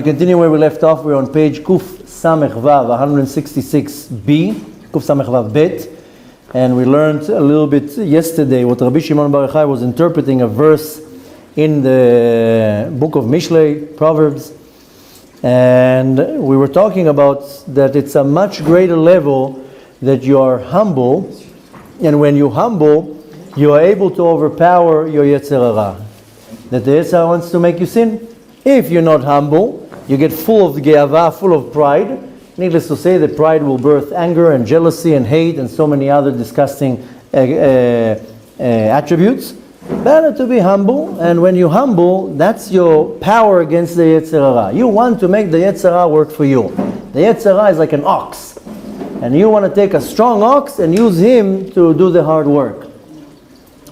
continue where we left off. We're on page Kuf Samech Vav 166b, Kuf Samech Vav Bet. And we learned a little bit yesterday what Rabbi Shimon Bar Yochai was interpreting a verse in the book of Mishlei, Proverbs. And we were talking about that it's a much greater level that you are humble. And when you humble, you are able to overpower your Yetzer Hara. That the Yetzer Hara wants to make you sin. If you're not humble, you get full of ge'ava, full of pride. Needless to say, that pride will birth anger and jealousy and hate and so many other disgusting attributes. Better to be humble, and when you humble, that's your power against the Yetzer Hara. You want to make the Yetzer Hara work for you. The Yetzer Hara is like an ox, and you want to take a strong ox and use him to do the hard work.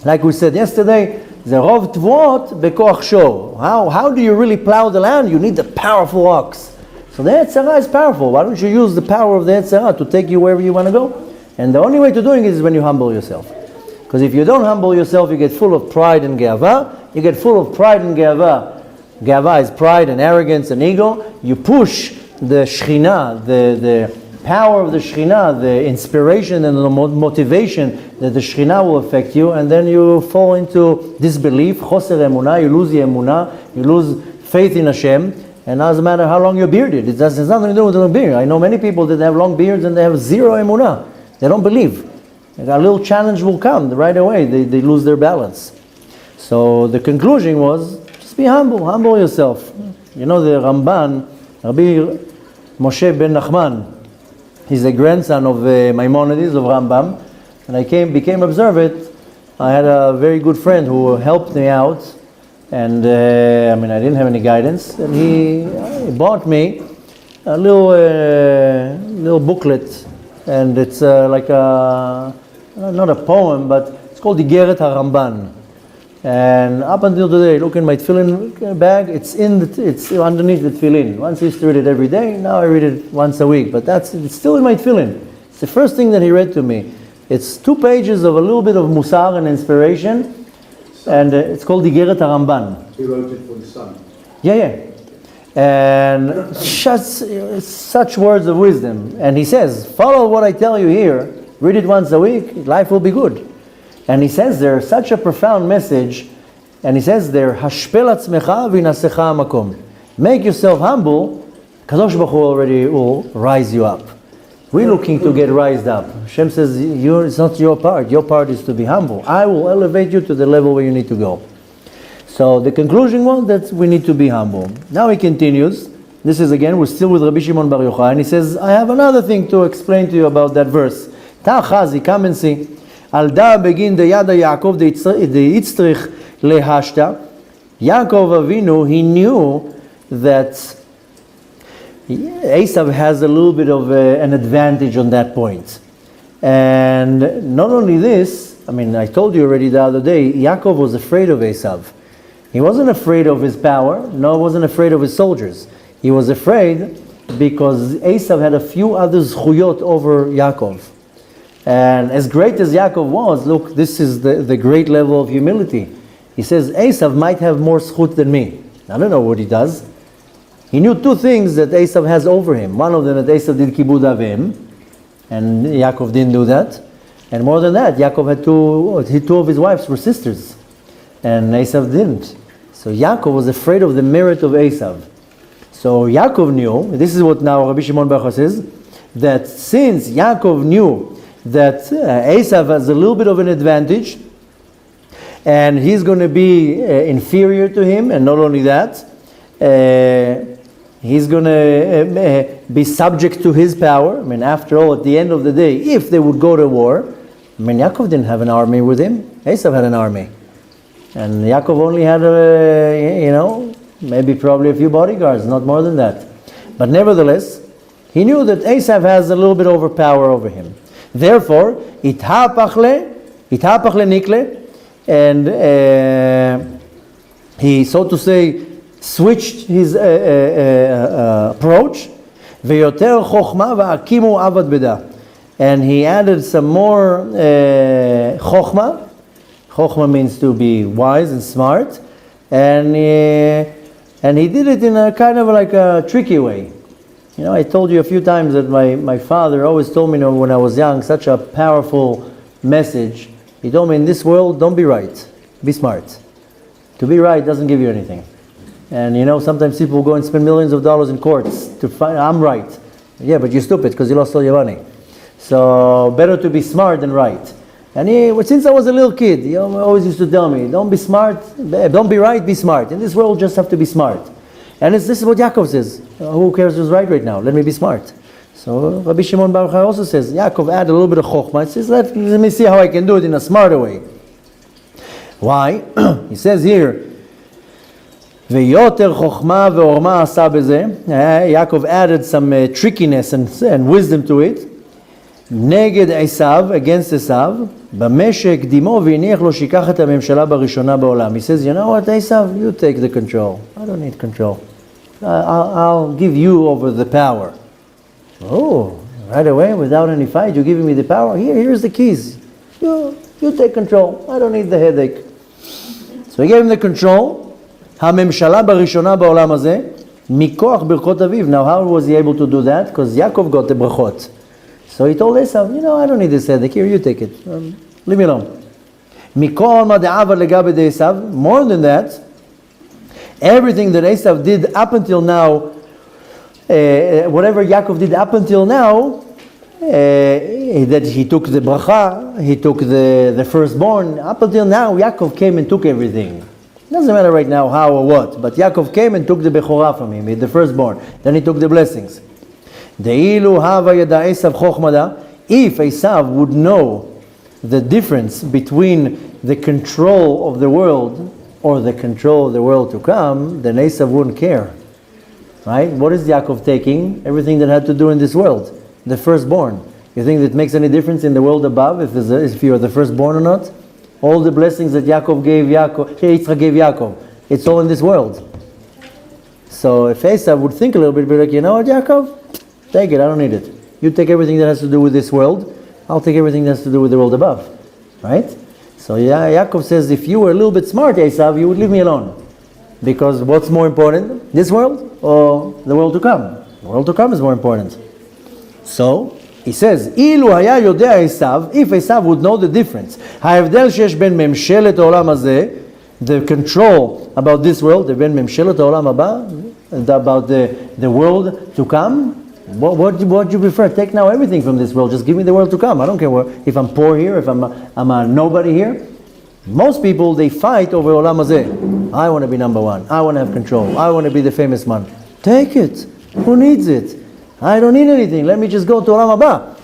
Like we said yesterday, Zerov Tvot Bekoach Shor. How do you really plow the land? You need the powerful ox. So the Yetzer Hara is powerful. Why don't you use the power of the Yetzer Hara to take you wherever you want to go? And the only way to doing it is when you humble yourself. Because if you don't humble yourself, you get full of pride and ge'ava. You get full of pride and ge'ava. Ge'ava is pride and arrogance and ego. You push the Shekhinah, the power of the Shekhinah, the inspiration and the motivation that the Shekhinah will affect you, and then you fall into disbelief, choser emunah, you lose the emunah, you lose faith in Hashem, and it doesn't matter how long you're bearded. It has nothing to do with the beard. I know many people that have long beards and they have zero emunah. They don't believe. A little challenge will come right away. They lose their balance. So the conclusion was, just be humble yourself. You know the Ramban, Rabbi Moshe ben Nachman, he's the grandson of Maimonides, of Rambam. When I became observant, I had a very good friend who helped me out. And I didn't have any guidance. And he bought me a little booklet. And it's like not a poem, but it's called Igeret HaRamban. And up until today, look in my tefillin bag, it's underneath the tefillin. Once I used to read it every day, now I read it once a week. But it's still in my tefillin. It's the first thing that he read to me. It's 2 pages of a little bit of musar and inspiration, and it's called Igeret HaRamban. He wrote it for the son. Yeah. And such words of wisdom. And he says, follow what I tell you here, read it once a week, life will be good. And he says there such a profound message, and he says there, Hashpel atzmecha v'inasecha makom. Make yourself humble, Kadosh Baruch Hu already will rise you up. We're looking to get raised up. Hashem says, it's not your part. Your part is to be humble. I will elevate you to the level where you need to go. So the conclusion was that we need to be humble. Now he continues. This is again, we're still with Rabbi Shimon Bar Yochai, and he says, I have another thing to explain to you about that verse. Ta'chazi, come and see. Al da begin the yada Yaakov the itztrich lehashta. Yaakov Avinu, he knew that Esav has a little bit of an advantage on that point. And not only this, I told you already the other day, Yaakov was afraid of Esav. He wasn't afraid of his power, nor wasn't afraid of his soldiers. He was afraid because Esav had a few other zchuyot over Yaakov. And as great as Yaakov was, look, this is the great level of humility. He says, Esav might have more zchut than me. I don't know what he does. He knew 2 things that Esav has over him. One of them that Esav did kibud avim, and Yaakov didn't do that. And more than that, Yaakov had 2 of his wives were sisters, and Esav didn't. So Yaakov was afraid of the merit of Esav. So Yaakov knew, this is what now Rabbi Shimon Bar Yochai says, that since Yaakov knew that Esav has a little bit of an advantage, and he's going to be inferior to him, and not only that, he's going to be subject to his power. After all, at the end of the day, if they would go to war, Yaakov didn't have an army with him. Esav had an army. And Yaakov only had, maybe probably a few bodyguards, not more than that. But nevertheless, he knew that Esav has a little bit overpower over him. Therefore, itapach nikle, and he, so to say, switched his approach, veyoter chokhmah va'akimu avad beda, and he added some more chokhmah. Chokhmah means to be wise and smart, and And he did it in a kind of like a tricky way. You know, I told you a few times that my father always told me, you know, when I was young, such a powerful message. He told me, in this world, don't be right, be smart. To be right doesn't give you anything. And you know, sometimes people go and spend millions of dollars in courts to find, I'm right. Yeah, but you're stupid because you lost all your money. So better to be smart than right. And since I was a little kid, he always used to tell me, don't be smart, don't be right, be smart. In this world, just have to be smart. And this is what Yaakov says. Who cares who's right now? Let me be smart. So Rabbi Shimon Bar Yochai also says, Yaakov add a little bit of chokhmah. He says, let me see how I can do it in a smarter way. Why? He says here, Ve'yoter chokhmah ve'orma asa beze. Yaakov added some trickiness and wisdom to it. Neged Esav, against Esav. B'meshek dimo v'iniach lo shikach et hamemshala barishona ba'olam. He says, you know what, Esav, you take the control. I don't need control. I'll give you over the power. Oh, right away, without any fight, you're giving me the power? Here's the keys. You take control. I don't need the headache. So he gave him the control. Hamemshala barishona ba'olam hazeh. Mikoach birchot aviv. Now, how was he able to do that? Because Yaakov got the brachot. So he told Esav, you know, I don't need this headache. Here, you take it. Leave me alone. Mikol mad'ava legabe de Esav. More than that, everything that Esav did up until now, whatever Yaakov did up until now, that he took the bracha, he took the firstborn. Up until now, Yaakov came and took everything. It doesn't matter right now how or what, but Yaakov came and took the bechorah from him, the firstborn. Then he took the blessings. If Esav would know the difference between the control of the world or the control of the world to come, then Esav wouldn't care. Right? What is Yaakov taking? Everything that had to do in this world. The firstborn. You think that makes any difference in the world above if you are the firstborn or not? All the blessings that Yitzchak gave Yaakov, it's all in this world. So if Esav would think a little bit, be like, you know what, Yaakov? Take it, I don't need it. You take everything that has to do with this world, I'll take everything that has to do with the world above. Right? So Yaakov says, if you were a little bit smart, Esav, you would leave me alone. Because what's more important? This world or the world to come? The world to come is more important. So, he says, Ilu haya yodea Esav, if Esav would know the difference, ha'evdel shesh ben memshelet ha'olam hazeh, the control about this world, ben memshelet ha'olam haba, about the world to come, what do you prefer? Take now everything from this world. Just give me the world to come. I don't care if I'm poor here, if I'm a nobody here. Most people, they fight over olam hazeh. I want to be number one. I want to have control. I want to be the famous one. Take it. Who needs it? I don't need anything. Let me just go to olam haba.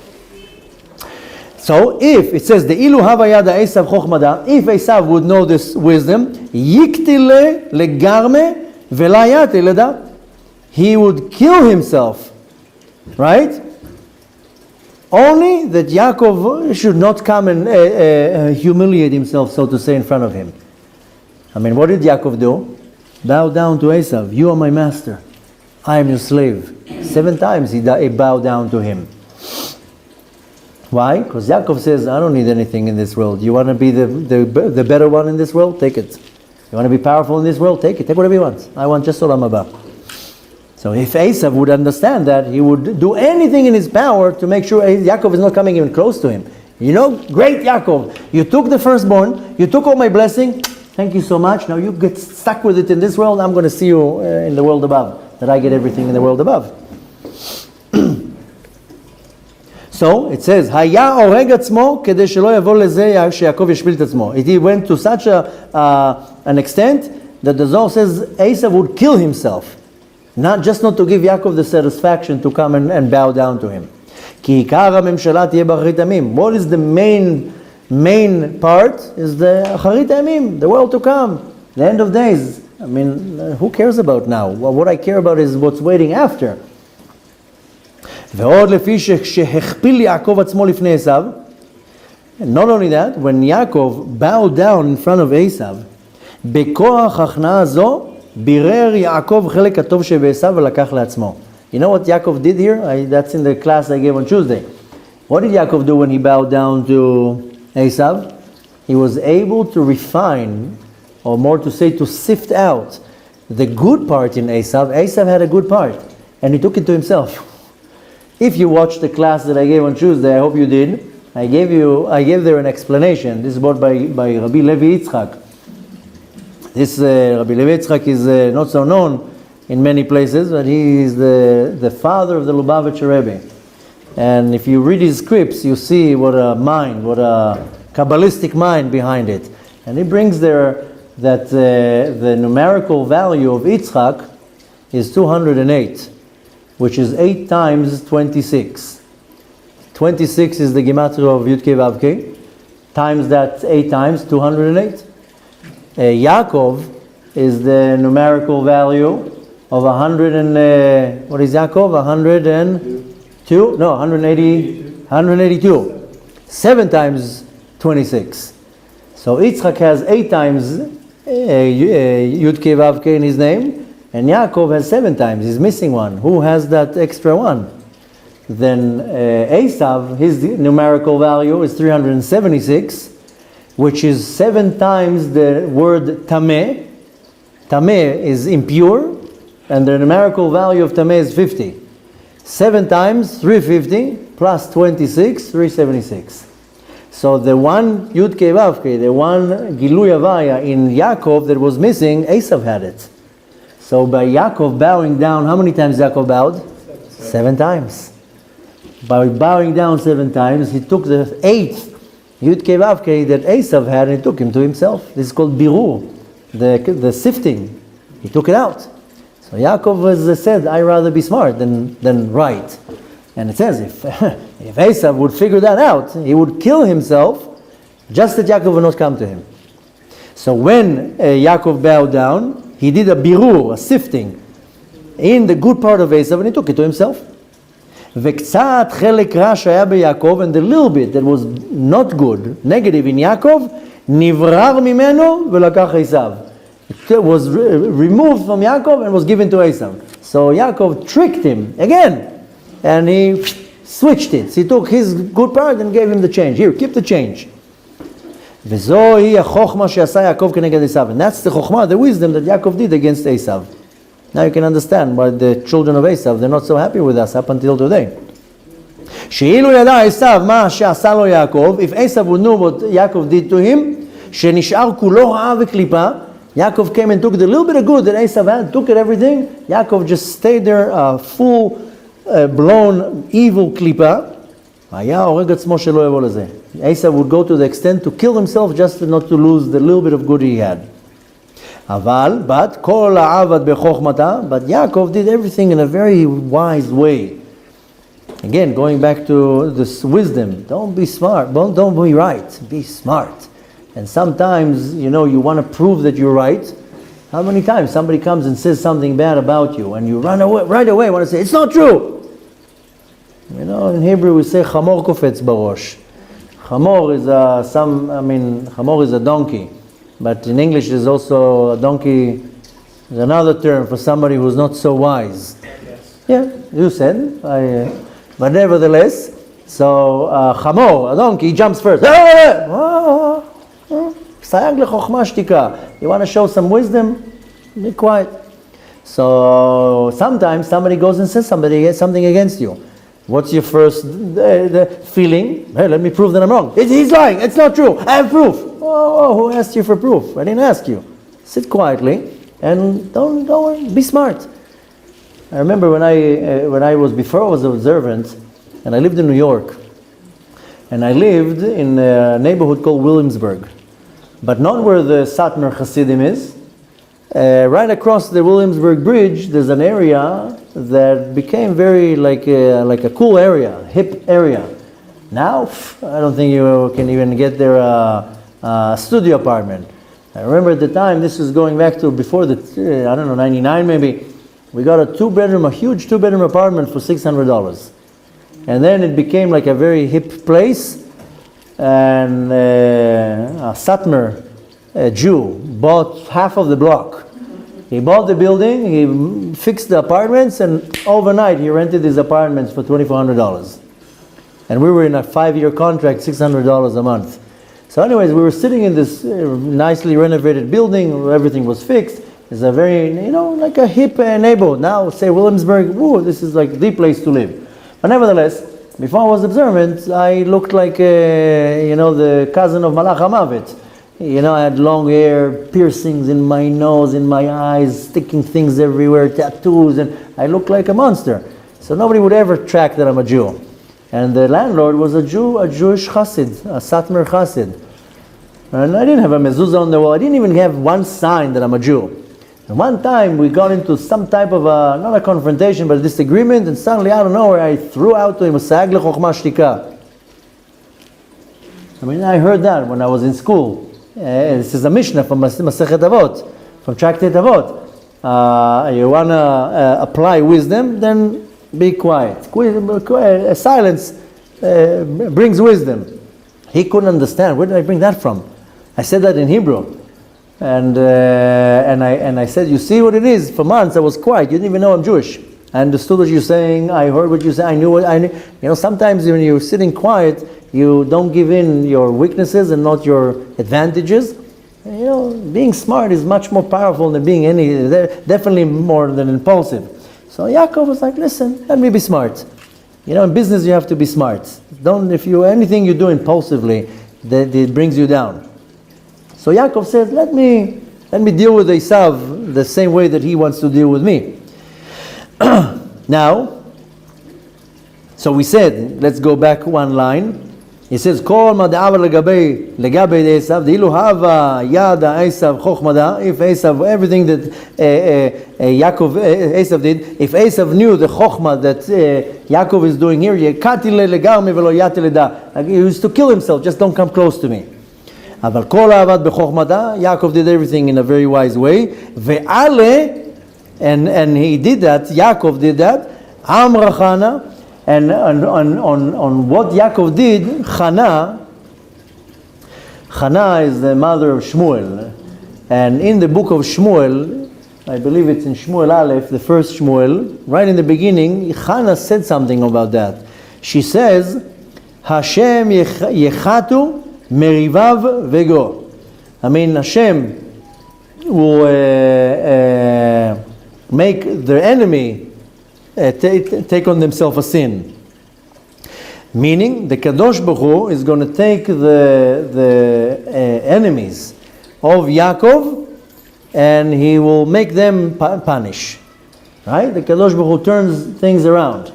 So if it says the ilu havayada Esav chokhmada, if Esav would know this wisdom, yiktile legarme velayate leda, he would kill himself. Right? Only that Yaakov should not come and humiliate himself, so to say, in front of him. I mean, what did Yaakov do? Bow down to Esav. You are my master. I am your slave. 7 times he bowed down to him. Why? Because Yaakov says, I don't need anything in this world. You want to be the better one in this world? Take it. You want to be powerful in this world? Take it. Take whatever you want. I want just olam haba. So if Esav would understand that, he would do anything in his power to make sure Yaakov is not coming even close to him. You know, great Yaakov, you took the firstborn, you took all my blessing, thank you so much, now you get stuck with it in this world, I'm going to see you in the world above, that I get everything in the world above. So it says, Haya oreg atzmo kedei shelo yavo lezeh sheYaakov yashpil et atzmo. He went to such an extent that the Zohar says Esav would kill himself. Not to give Yaakov the satisfaction to come and bow down to him. What is the main part? Is the Acharit Yamim, the world to come, the end of days. I mean, who cares about now? Well, what I care about is what's waiting after. And not only that, when Yaakov bowed down in front of Esav, בכוח הכנעה זו בירר יעקב חלק הטוב שבעשיו ולקח לעצמו. You know what Yaakov did here? That's in the class I gave on Tuesday. What did Yaakov do when he bowed down to Esav? He was able to refine, or more to say, to sift out the good part in Esav. Esav had a good part, and he took it to himself. If you watched the class that I gave on Tuesday, I hope you did. I gave there an explanation. This is brought by Rabbi Levi Yitzchak. This Rabbi Levi Yitzchak is not so known in many places, but he is the father of the Lubavitcher Rebbe. And if you read his scripts, you see what a Kabbalistic mind behind it. And he brings there that the numerical value of Yitzchak is 208, which is 8 times 26. 26 is the gematria of Yudke Vavke, times that 8 times, 208. Yaakov is the numerical value of 100 and, what is Yaakov? 102? No, 182. 7 times 26. So Yitzchak has 8 times Yudke Vavke in his name, and Yaakov has 7 times. He's missing one. Who has that extra one? Then Esav, his numerical value is 376, which is 7 times the word tameh. Tameh is impure, and the numerical value of tameh is 50. 7 times 350 plus 26, 376. So the one Yud Kei Vav Kei, the one Gilui Havaya in Yaakov that was missing, Esav had it. So by Yaakov bowing down, how many times Yaakov bowed? 7 times. By bowing down 7 times, he took the 8th Yud Kei Vav Kei that Esav had and he took him to himself. This is called birur, the sifting. He took it out. So Yaakov said, I'd rather be smart than right. And it says, if Esav would figure that out, he would kill himself just that Yaakov would not come to him. So when Yaakov bowed down, he did a birur, a sifting, in the good part of Esav, and he took it to himself. וקצת חלק רע שהיה ביעקב, and the little bit that was not good, negative in Yaakov, נברר ממנו ולקח עשיו. It was removed from Yaakov and was given to Esav. So Yaakov tricked him again, and he switched it. So he took his good part and gave him the change. Here, keep the change. וזוהי החוכמה שעשה יעקב כנגד עשיו. And that's the chokhmah, the wisdom that Yaakov did against Esav. Now you can understand why the children of Esav, they're not so happy with us up until today. שאילו ידע עשיו מה שעשה לו יעקב, if Esav would know what Yaakov did to him, שנשאר כולו רעה וקליפה, Yaakov came and took the little bit of good that Esav had, took it everything, Yaakov just stayed there, full blown evil klipa, היה הורג עצמו שלא יבוא לזה. Esav would go to the extent to kill himself just not to lose the little bit of good he had. But כל העבד בחוכמתה, but Yaakov did everything in a very wise way. Again, going back to this wisdom, don't be smart, don't be right, be smart. And sometimes, you want to prove that you're right. How many times somebody comes and says something bad about you, and you run away, right away want to say, it's not true. In Hebrew we say, chamor kofetz barosh. Chamor is a donkey. But in English there's also a donkey, is another term for somebody who's not so wise. Yes. Yeah, you said. But nevertheless, so chamor, a donkey, he jumps first. You want to show some wisdom? Be quiet. So sometimes somebody goes and says something against you. What's your first feeling? Hey, let me prove that I'm wrong. He's lying. It's not true. I have proof. Oh, who asked you for proof? I didn't ask you. Sit quietly and don't be smart. I remember when I before I was observant, and I lived in New York, and I lived in a neighborhood called Williamsburg, but not where the Satmar Hasidim is. Right across the Williamsburg Bridge, there's an area that became very like a cool area, hip area. Now, I don't think you can even get there a studio apartment. I remember at the time, this was going back to before 99 maybe, we got a huge two-bedroom apartment for $600. And then it became like a very hip place, and a Satmar Jew bought half of the block. He bought the building, he fixed the apartments, and overnight he rented his apartments for $2,400. And we were in a 5-year contract, $600 a month. So anyways, we were sitting in this nicely renovated building, where everything was fixed, is a very, like a hip neighborhood. Now, say Williamsburg, this is like the place to live. But nevertheless, before I was observant, I looked like, the cousin of Malach HaMavet. I had long hair, piercings in my nose, in my eyes, sticking things everywhere, tattoos, and I looked like a monster. So nobody would ever track that I'm a Jew. And the landlord was a Jew, a Jewish chassid, a Satmar chassid. And I didn't have a mezuzah on the wall. I didn't even have one sign that I'm a Jew. And one time we got into some type of not a confrontation, but a disagreement, and suddenly out of nowhere I threw out to him, Sa'ag lechokhma shtika. I heard that when I was in school. This is a Mishnah from Masechet Avot, from Tractate Avot. You want to apply wisdom, then be quiet. Silence brings wisdom. He couldn't understand. Where did I bring that from? I said that in Hebrew. And I said, you see what it is? For months I was quiet. You didn't even know I'm Jewish. I understood what you're saying. I heard what you say. I knew what I knew. Sometimes when you're sitting quiet, you don't give in your weaknesses and not your advantages. Being smart is much more powerful than being definitely more than impulsive. So Yaakov was like, listen, let me be smart. In business you have to be smart. Anything you do impulsively, that it brings you down. So Yaakov says, let me deal with Esav the same way that he wants to deal with me. Now, so we said, let's go back one line. He says, Kol mad'ava legabe Esav, dilu hava yada Esav chokhmada. If Esav, everything that Esav did, if Esav knew the chokhmah that Yaakov is doing here, yekati legarmi velo yati leda. He used to kill himself, just don't come close to me. Aval kol avad bechokmada. Yaakov did everything in a very wise way. Ve'ale, and he did that. Yaakov did that. Amra Chana, and on what Yaakov did, Chana is the mother of Shmuel, and in the book of Shmuel, I believe it's in Shmuel Aleph, the first Shmuel, right in the beginning, Chana said something about that. She says, Hashem yechatu merivav vego. Hashem will make their enemy take on themselves a sin. Meaning, the Kadosh Baruch Hu is going to take the enemies of Yaakov and he will make them punish. Right? The Kadosh Baruch Hu turns things around.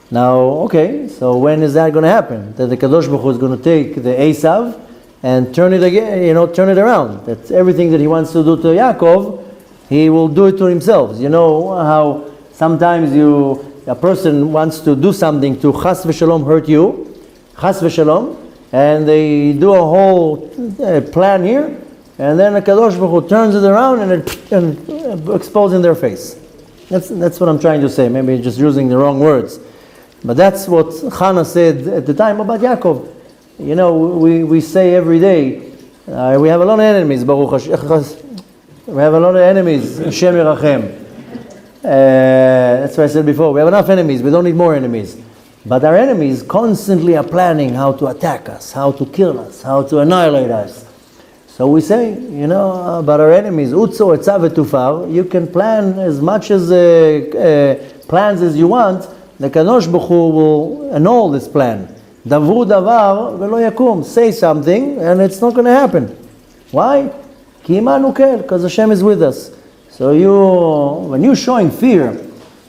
Now, okay, so when is that going to happen? That the Kadosh Baruch Hu is going to take the Esav and turn it again, turn it around. That's everything that he wants to do to Yaakov, he will do it to himself. You know how sometimes a person wants to do something to chas v'shalom hurt you, chas v'shalom, and they do a whole plan here, and then the Kadosh Baruch Hu turns it around and exposes in their face. That's what I'm trying to say. Maybe just using the wrong words, but that's what Chana said at the time about Yaakov. We say every day we have a lot of enemies. Baruch Hashem. We have a lot of enemies. Hashem Yerachem. That's what I said before. We have enough enemies. We don't need more enemies. But our enemies constantly are planning how to attack us, how to kill us, how to annihilate us. So we say, about our enemies, Utso etzav etufar. You can plan as much as plans as you want. The Kadosh Baruch Hu will annul this plan. Davru davar velo yakum. Say something and it's not going to happen. Why? Ki imanu kel, because Hashem is with us. So when you're showing fear,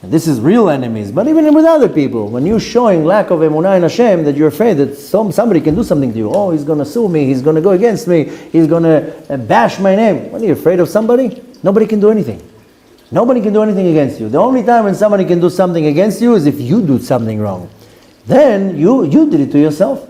and this is real enemies, but even with other people, when you're showing lack of emunah in Hashem, that you're afraid that somebody can do something to you. Oh, he's going to sue me, he's going to go against me, he's going to bash my name. What, are you afraid of somebody? Nobody can do anything. Nobody can do anything against you. The only time when somebody can do something against you is if you do something wrong. Then you did it to yourself.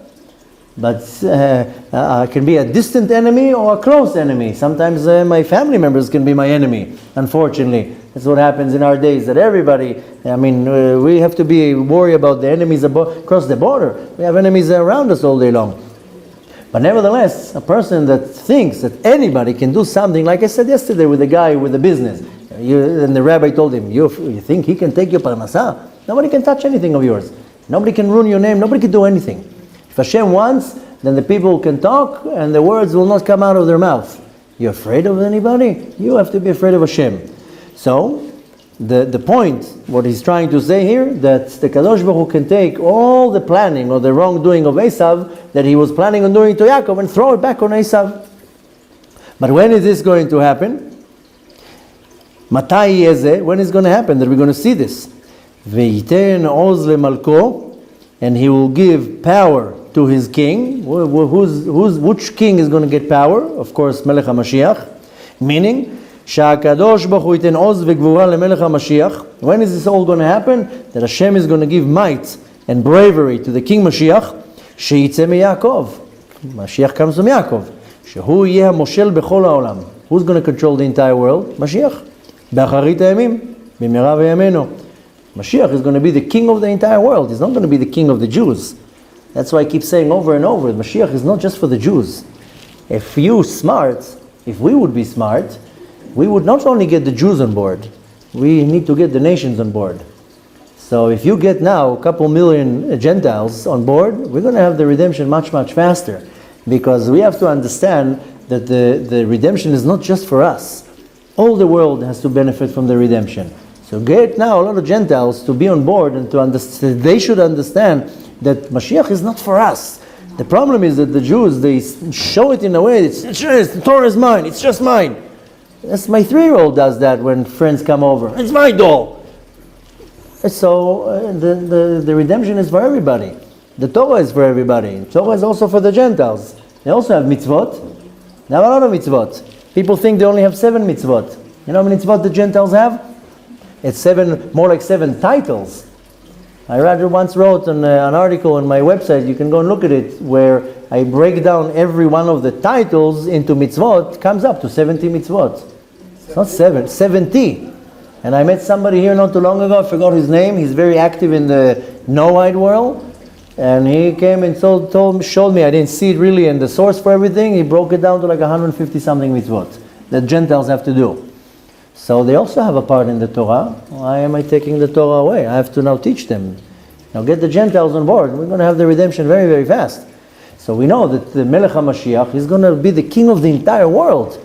But can be a distant enemy or a close enemy. Sometimes my family members can be my enemy, unfortunately. That's what happens in our days, that everybody, we have to worry about the enemies across the border. We have enemies around us all day long. But nevertheless, a person that thinks that anybody can do something, like I said yesterday with the guy with the business, and the rabbi told him, you think he can take your parnasah? Nobody can touch anything of yours. Nobody can ruin your name. Nobody can do anything. If Hashem wants, then the people can talk and the words will not come out of their mouth. You're afraid of anybody? You have to be afraid of Hashem. So, the point, what he's trying to say here, that the Kadosh Baruch Hu can take all the planning or the wrongdoing of Esav that he was planning on doing to Yaakov and throw it back on Esav. But when is this going to happen? Matai yezeh, when is it going to happen that we're going to see this? Ve'iten oz lemalko, and he will give power to his king. Which king is going to get power? Of course, Melech HaMashiach. Meaning, שהקדוש ברוך הוא ייתן עוז וגבורה למלך המשיח. When is this all going to happen? That Hashem is going to give might and bravery to the king Mashiach, שיצא מיעקב. Mashiach comes from Yaakov. שהוא יהיה המושל בכל העולם. Who's going to control the entire world? Mashiach. באחרית הימים, במהרה בימינו. Mashiach is going to be the king of the entire world. He's not going to be the king of the Jews. That's why I keep saying over and over, Mashiach is not just for the Jews. If we would be smart, we would not only get the Jews on board, we need to get the nations on board. So if you get now a couple million Gentiles on board, we're going to have the redemption much, much faster. Because we have to understand that the redemption is not just for us. All the world has to benefit from the redemption. So get now a lot of Gentiles to be on board and to understand, they should understand that Mashiach is not for us. The problem is that the Jews, they show it in a way, the Torah is mine, it's just mine. That's my 3-year-old does that when friends come over. It's my doll. So the redemption is for everybody. The Torah is for everybody. The Torah is also for the Gentiles. They also have mitzvot. They have a lot of mitzvot. People think they only have 7 mitzvot. You know how many mitzvot the Gentiles have? It's 7, more like 7 titles. I once wrote an article on my website, you can go and look at it, where I break down every one of the titles into mitzvot. It comes up to 70 mitzvot. It's not 7, 70. And I met somebody here not too long ago, I forgot his name, he's very active in the Noahide world. And he came and showed me, I didn't see it really in the source for everything, he broke it down to like 150 something mitzvot that Gentiles have to do. So they also have a part in the Torah. Why am I taking the Torah away? I have to now teach them. Now get the Gentiles on board. We're going to have the redemption very, very fast. So we know that the Melech HaMashiach is going to be the king of the entire world.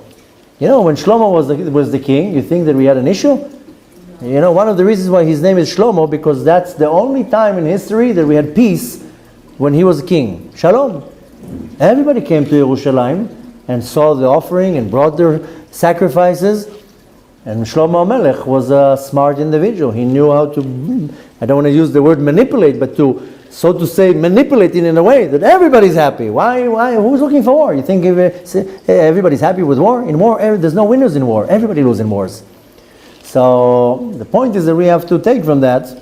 You know, when Shlomo was the king, you think that we had an issue? You know, one of the reasons why his name is Shlomo, because that's the only time in history that we had peace when he was king. Shalom. Everybody came to Yerushalayim and saw the offering and brought their sacrifices. And Shlomo Melech was a smart individual. He knew how to, I don't want to use the word manipulate, but to, so to say, manipulate it in a way that everybody's happy. Why? Who's looking for war? You think everybody's happy with war? In war, there's no winners in war. Everybody loses in wars. So the point is that we have to take from that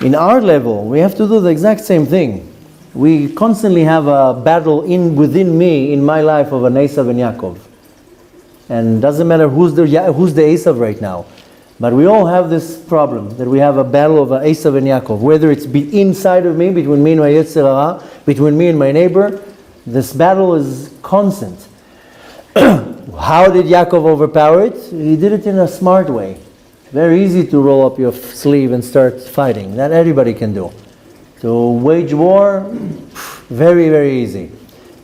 in our level, we have to do the exact same thing. We constantly have a battle within me, in my life, of an Esav and Yaakov. And it doesn't matter who's the Esav right now. But we all have this problem, that we have a battle of Esav and Yaakov. Whether it's inside of me, between me and my Yetzer Hara, between me and my neighbor, this battle is constant. How did Yaakov overpower it? He did it in a smart way. Very easy to roll up your sleeve and start fighting. That everybody can do. To wage war, very, very easy.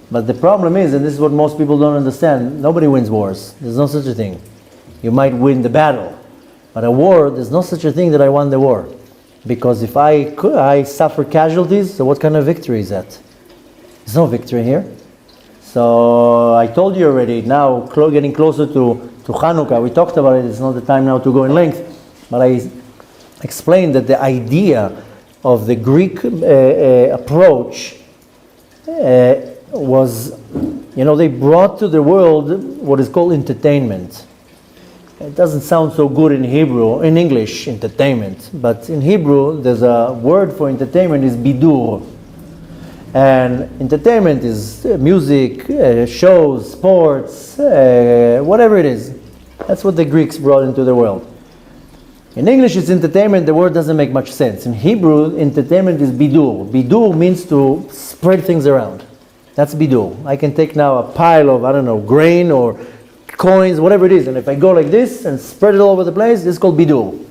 But the problem is, and this is what most people don't understand, nobody wins wars. There's no such a thing. You might win the battle, but a war, there's no such a thing that I won the war. Because if I suffer casualties, so what kind of victory is that? There's no victory here. So I told you already, now getting closer to Hanukkah, we talked about it, it's not the time now to go in length, but I explained that the idea of the Greek approach was, they brought to the world what is called entertainment. It doesn't sound so good in Hebrew, in English, entertainment, but in Hebrew there's a word for entertainment is bidur. And entertainment is music, shows, sports, whatever it is. That's what the Greeks brought into the world. In English it's entertainment, the word doesn't make much sense. In Hebrew, entertainment is bidur. Bidur means to spread things around. That's bidur. I can take now a pile of, grain or coins, whatever it is, and if I go like this and spread it all over the place, this is called bidur.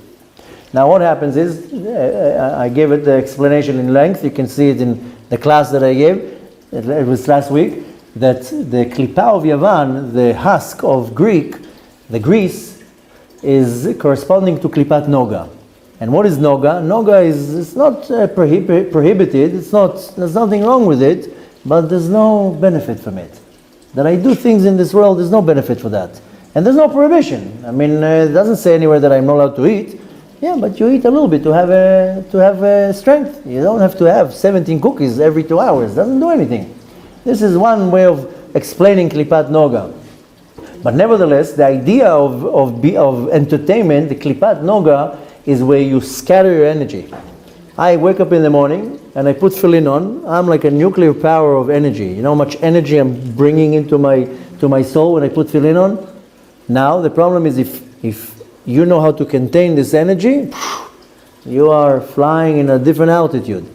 Now what happens is, I gave it the explanation in length, you can see it in the class that I gave. it was last week, that the klipa of Yavan, the husk of the grease, is corresponding to klipat noga. And what is noga? Noga it's not prohibited, there's nothing wrong with it, but there's no benefit from it. That I do things in this world, there's no benefit for that. And there's no prohibition. I mean, it doesn't say anywhere that I'm not allowed to eat. Yeah, but you eat a little bit to have strength. You don't have to have 17 cookies every 2 hours. It doesn't do anything. This is one way of explaining klipat noga. But nevertheless, the idea of entertainment, the klipat noga, is where you scatter your energy. I wake up in the morning and I put tefillin on. I'm like a nuclear power of energy. You know how much energy I'm bringing into my soul when I put tefillin on? Now the problem is if you know how to contain this energy, you are flying in a different altitude.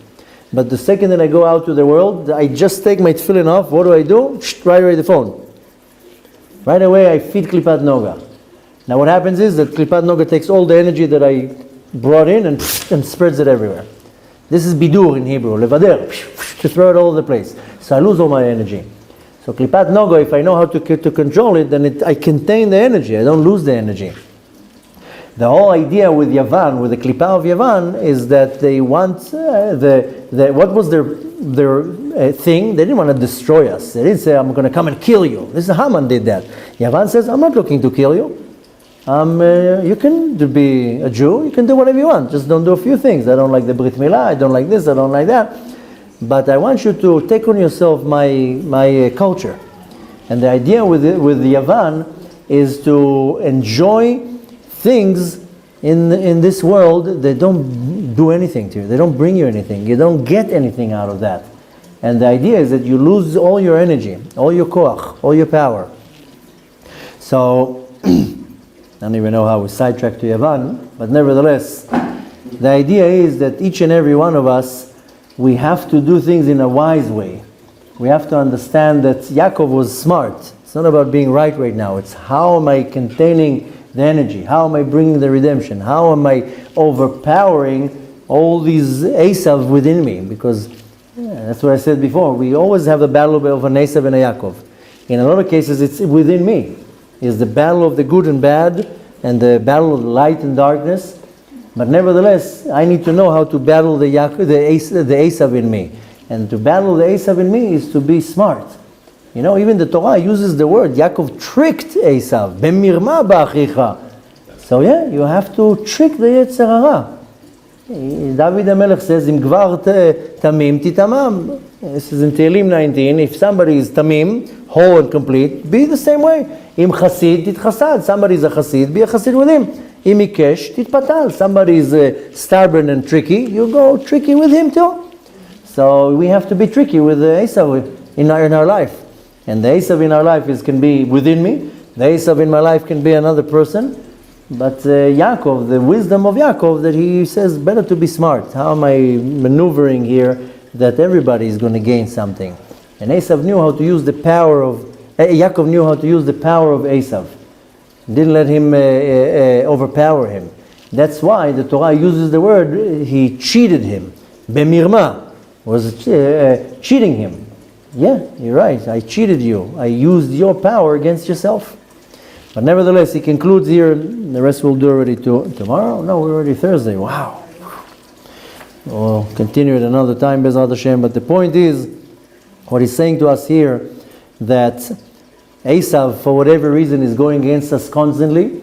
But the second that I go out to the world, I just take my tefillin off. What do? Right away the phone. Right away I feed klipat noga. Now what happens is that klipat noga takes all the energy that I brought in and spreads it everywhere. This is bidur in Hebrew, levader, to throw it all over the place. So I lose all my energy. So klipat noga, if I know how to control it, then I contain the energy. I don't lose the energy. The whole idea with Yavan, with the klipa of Yavan, is that they want what was their thing? They didn't want to destroy us. They didn't say, "I'm going to come and kill you." This is Haman did that. Yavan says, "I'm not looking to kill you. You can be a Jew. You can do whatever you want. Just don't do a few things. I don't like the Brit Milah. I don't like this. I don't like that. But I want you to take on yourself my culture." And the idea with Yavan is to enjoy things in this world that don't do anything to you. They don't bring you anything. You don't get anything out of that. And the idea is that you lose all your energy, all your koach, all your power. So, I don't even know how we sidetracked to Yavan, but nevertheless, the idea is that each and every one of us, we have to do things in a wise way. We have to understand that Yaakov was smart. It's not about being right now. It's how am I containing the energy? How am I bringing the redemption? How am I overpowering all these Esav within me? Because that's what I said before. We always have the battle of an Esav and a Yaakov. In a lot of cases, it's within me. It's the battle of the good and bad, and the battle of light and darkness. But nevertheless, I need to know how to battle the Esav in me. And to battle the Esav in me is to be smart. You know, even the Torah uses the word, Yaakov tricked Esav. Bemirma ba'achicha. So yeah, you have to trick the Yetzer Hara. David HaMelech says, Im gvar tamim titamam. This is in Tehillim 19. If somebody is tamim, whole and complete, be the same way. Im chasid, titchasad. Somebody is a chasid, be a chasid with him. Im ikesh, titpatal. Somebody is stubborn and tricky, you go tricky with him too. So we have to be tricky with Esav in our life. And the Esav in our life can be within me. The Esav in my life can be another person. But Yaakov, the wisdom of Yaakov, that he says better to be smart. How am I maneuvering here that everybody is going to gain something? And Esav knew how to use the power of, Yaakov knew how to use the power of Esav. Didn't let him overpower him. That's why the Torah uses the word, he cheated him. Bemirma was cheating him. Yeah, you're right. I cheated you. I used your power against yourself. But nevertheless, he concludes here. The rest we'll do already tomorrow. No, we're already Thursday. Wow. We'll continue at another time, Bezrat Hashem. But the point is, what he's saying to us here, that Esav, for whatever reason, is going against us constantly.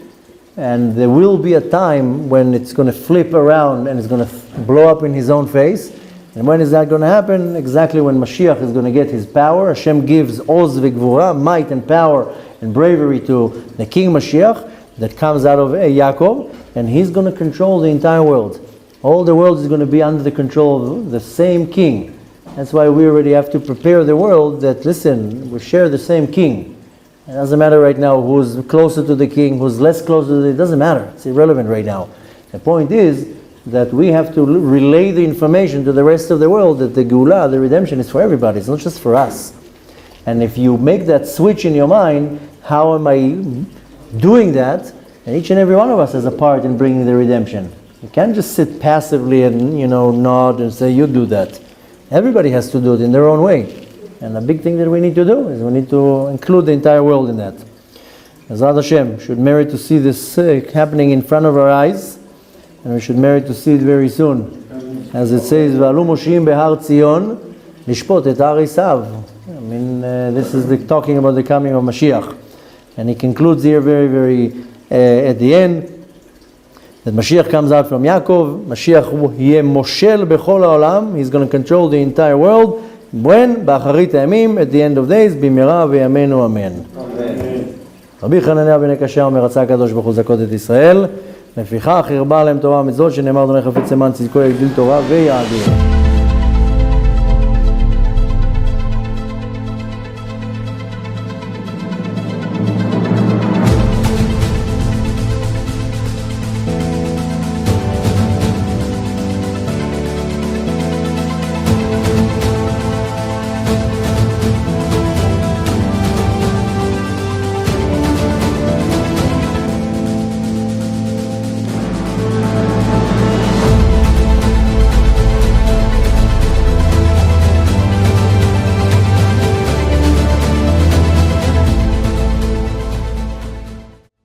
And there will be a time when it's going to flip around and it's going to blow up in his own face. And when is that going to happen? Exactly when Mashiach is going to get his power. Hashem gives oz v'gvura, might and power and bravery to the King Mashiach that comes out of Yaakov, and he's going to control the entire world. All the world is going to be under the control of the same King. That's why we already have to prepare the world that, listen, we share the same King. It doesn't matter right now who's closer to the King, who's less closer to it. It doesn't matter. It's irrelevant right now. The point is that we have to relay the information to the rest of the world that the Geulah, the redemption, is for everybody. It's not just for us. And if you make that switch in your mind, how am I doing that? And each and every one of us has a part in bringing the redemption. You can't just sit passively and nod and say, you do that. Everybody has to do it in their own way. And a big thing that we need to do is we need to include the entire world in that. Ezrat Hashem should merit to see this happening in front of our eyes, and we should merit to see it very soon. As it says, V'alu Moshiim behar Tzion, lishpot et har Isav. I mean, this is talking about the coming of Mashiach. And he concludes here very, at the end, that Mashiach comes out from Yaakov. Mashiach yeh moshel bechol haolam. He's going to control the entire world. When? Ba'acharit hayamim, at the end of days, b'mira v'yamenu amen. רבי חנניה בן הקשה אומר, רצה הקדוש ברוך הוא לזכות את ישראל, לפיכך הרבה עליהם תורה ומצוות, שנאמר אדוני חפץ למען צדקו יגדיל תורה ויאדיר.